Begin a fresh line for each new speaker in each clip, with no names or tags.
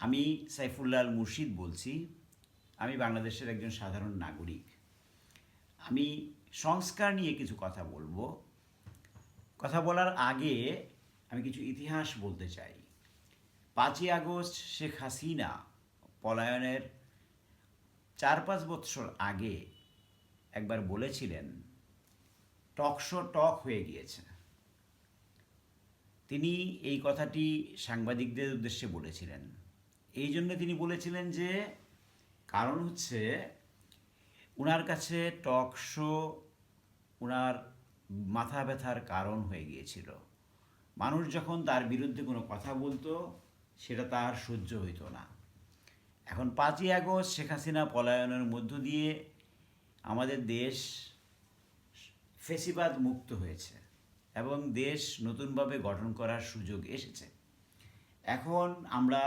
আমি সাইফুল্লাহ আল মুর্শিদ বলছি। আমি বাংলাদেশের একজন সাধারণ নাগরিক। আমি সংস্কার নিয়ে কিছু কথা বলবো। কথা বলার আগে আমি কিছু ইতিহাস বলতে চাই। 5ই আগস্ট শেখ হাসিনা পলায়নের 4-5 বৎসর আগে একবার বলেছিলেন, টকশো টক হয়ে গিয়েছে। তিনি এই কথাটি সাংবাদিকদের উদ্দেশ্যে বলেছিলেন। এই জন্য তিনি বলেছিলেন যে কারণ হচ্ছে ওনার কাছে টক শো ওনার মাথা ব্যথার কারণ হয়ে গিয়েছিল। মানুষ যখন তার বিরুদ্ধে কোনো কথা বলতো সেটা তার সহ্য হইতো না। এখন 5ই আগস্ট শেখ হাসিনা পলায়নের মধ্য দিয়ে আমাদের দেশ ফেসিবাদ মুক্ত হয়েছে এবং দেশ নতুনভাবে গঠন করার সুযোগ এসেছে। এখন আমরা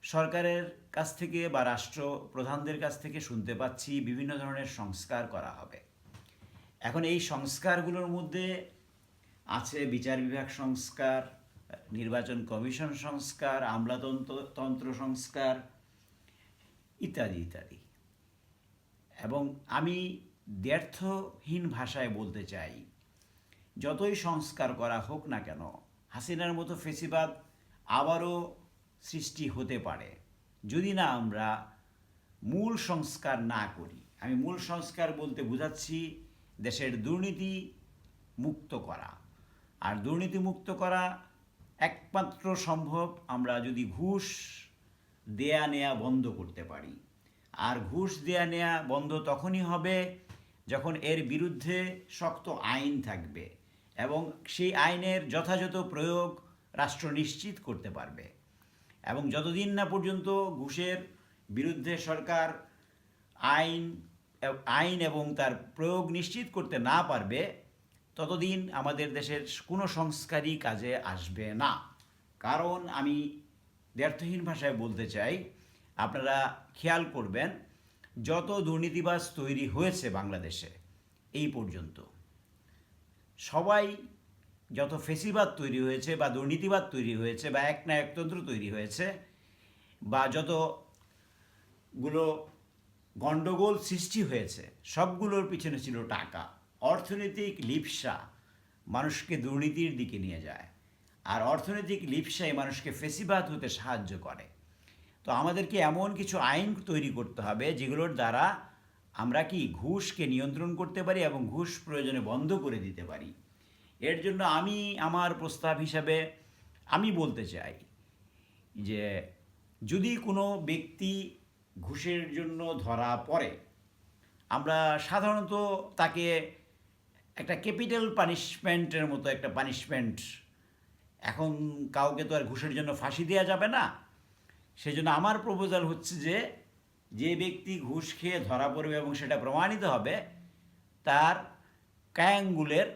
সরকারের কাছ থেকে বা রাষ্ট্রপ্রধানদের কাছ থেকে শুনতে পাচ্ছি বিভিন্ন ধরনের সংস্কার করা হবে। এখন এই সংস্কারগুলোর মধ্যে আছে বিচার বিভাগ সংস্কার, নির্বাচন কমিশন সংস্কার, আমলাতন্ত্র সংস্কার ইত্যাদি ইত্যাদি। এবং আমি দ্ব্যর্থহীন ভাষায় বলতে চাই, যতই সংস্কার করা হোক না কেন হাসিনার মতো ফেসিবাদ আবারও সৃষ্টি হতে পারে যদি না আমরা মূল সংস্কার না করি। আমি মূল সংস্কার বলতে বোঝাচ্ছি দেশের দুর্নীতি মুক্ত করা। আর দুর্নীতি মুক্ত করা একমাত্র সম্ভব আমরা যদি ঘুষ দেয়া নেয়া বন্ধ করতে পারি। আর ঘুষ দেয়া নেয়া বন্ধ তখনই হবে যখন এর বিরুদ্ধে শক্ত আইন থাকবে এবং সেই আইনের যথাযথ প্রয়োগ রাষ্ট্র নিশ্চিত করতে পারবে। এবং যতদিন না পর্যন্ত ঘুষের বিরুদ্ধে সরকার আইন এবং তার প্রয়োগ নিশ্চিত করতে না পারবে ততদিন আমাদের দেশের কোনো সংস্কারই কাজে আসবে না। কারণ আমি দ্ব্যর্থহীন ভাষায় বলতে চাই, আপনারা খেয়াল করবেন যত দুর্নীতিবাজ তৈরি হয়েছে বাংলাদেশে এই পর্যন্ত, সবাই যত ফেসিবাদ তৈরি হয়েছে বা দুর্নীতিবাদ তৈরি হয়েছে বা একনায়কতন্ত্র তৈরি হয়েছে বা যতগুলো গণ্ডগোল সৃষ্টি হয়েছে সবগুলোর পিছনে ছিল টাকা। অর্থনৈতিক লিপ্সা মানুষকে দুর্নীতির দিকে নিয়ে যায়, আর অর্থনৈতিক লিপ্সাই মানুষকে ফেসিবাদ হতে সাহায্য করে। তো আমাদেরকে এমন কিছু আইন তৈরি করতে হবে যেগুলোর দ্বারা আমরা কি ঘুষকে নিয়ন্ত্রণ করতে পারি এবং ঘুষ প্রয়োজনে বন্ধ করে দিতে পারি। এর জন্য আমি আমার প্রস্তাব হিসাবে আমি বলতে চাই যে যদি কোনো ব্যক্তি ঘুষের জন্য ধরা পড়ে, আমরা সাধারণত তাকে একটা ক্যাপিটাল পানিশমেন্টের মতো একটা পানিশমেন্ট, এখন কাউকে তো আর ঘুষের জন্য ফাঁসি দেওয়া যাবে না, সেজন্য আমার প্রপোজাল হচ্ছে যে ব্যক্তি ঘুষ খেয়ে ধরা পড়বে এবং সেটা প্রমাণিত হবে তার কায়াঙ্গুলের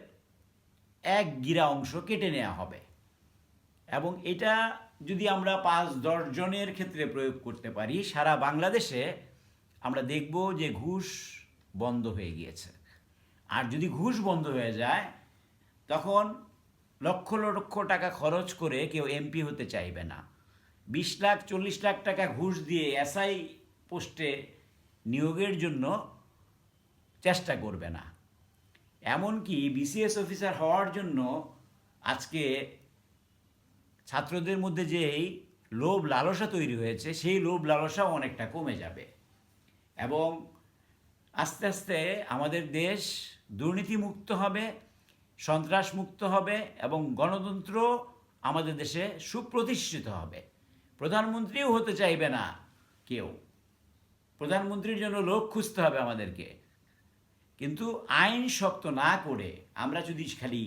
1 গিরা অংশ কেটে নেওয়া হবে। এবং এটা যদি আমরা 5-10 জনের ক্ষেত্রে প্রয়োগ করতে পারি সারা বাংলাদেশে, আমরা দেখব যে ঘুষ বন্ধ হয়ে গিয়েছে। আর যদি ঘুষ বন্ধ হয়ে যায় তখন লক্ষ লক্ষ টাকা খরচ করে কেউ এমপি হতে চাইবে না। 20 লাখ 40 লাখ টাকা ঘুষ দিয়ে এসআই পোস্টে নিয়োগের জন্য চেষ্টা করবে না। এমনকি বিসিএস অফিসার হওয়ার জন্য আজকে ছাত্রদের মধ্যে যে এই লোভ লালসা তৈরি হয়েছে সেই লোভ লালসাও অনেকটা কমে যাবে এবং আস্তে আস্তে আমাদের দেশ দুর্নীতিমুক্ত হবে, সন্ত্রাসমুক্ত হবে এবং গণতন্ত্র আমাদের দেশে সুপ্রতিষ্ঠিত হবে। প্রধানমন্ত্রীও হতে চাইবে না কেউ, প্রধানমন্ত্রীর জন্য লোক খুঁজতে হবে আমাদেরকে। কিন্তু আইন শক্ত না করে আমরা যদি খালি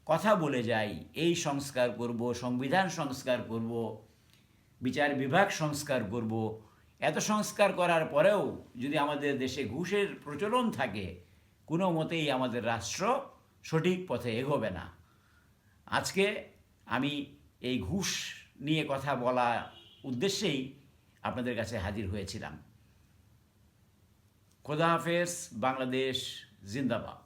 কথা বলে যাই এই সংস্কার করব, সংবিধান সংস্কার করব, বিচার বিভাগ সংস্কার করব, এত সংস্কার করার পরেও যদি আমাদের দেশে ঘুষের প্রচলন থাকে কোনো মতেই আমাদের রাষ্ট্র সঠিক পথে এগোবে না। আজকে আমি এই ঘুষ নিয়ে কথা বলা উদ্দেশ্যেই আপনাদের কাছে হাজির হয়েছিলাম। খোদা হাফেজ। বাংলাদেশ জিন্দাবাদ।